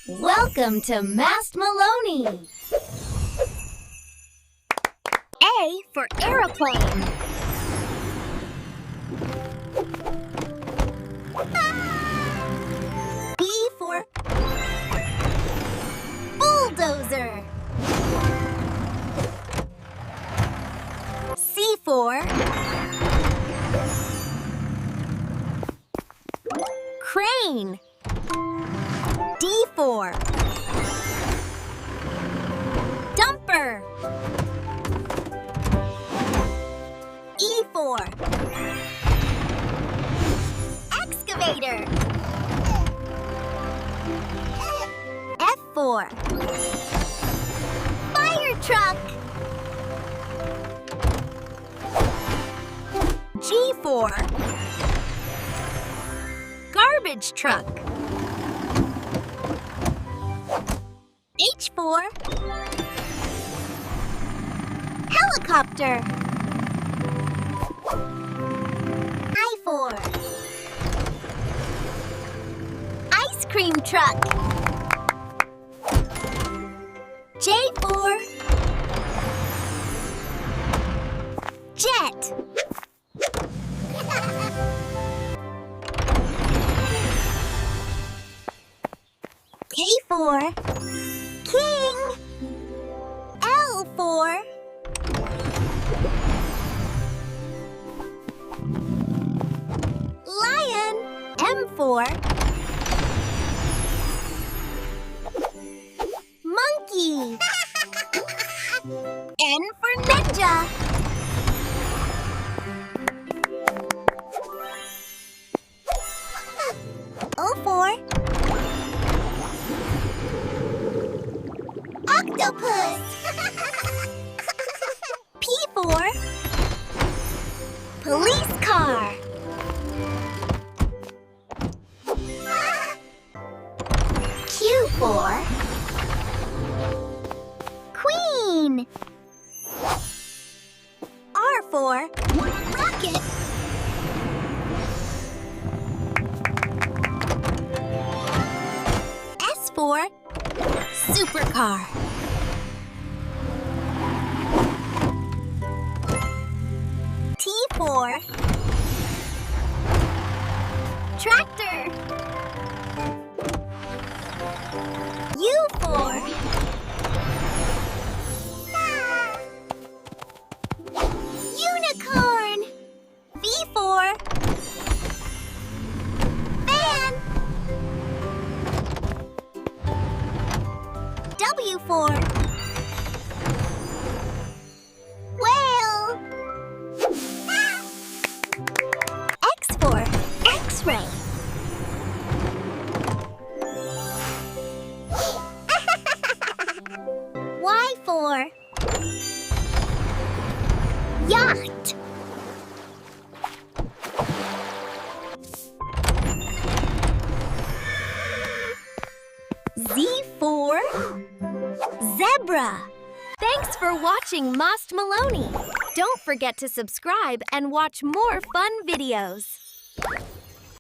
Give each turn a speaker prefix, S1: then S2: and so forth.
S1: Welcome to Mast Maloney. A for aeroplane. B for bulldozer. C for crane. D for dumper. E for excavator. F for fire truck. G for garbage truck. H for helicopter. I for ice cream truck. J for jet. K for king. L for lion. M for monkey. N for ninja. O for octopus. P for police car. Q for queen. R for rocket. S for supercar. T for tractor. U for unicorn. V for van. W for whale. X for X-ray. Y for yacht. Z for zebra. Thanks for watching Mast Maloney. Don't forget to subscribe and watch more fun videos.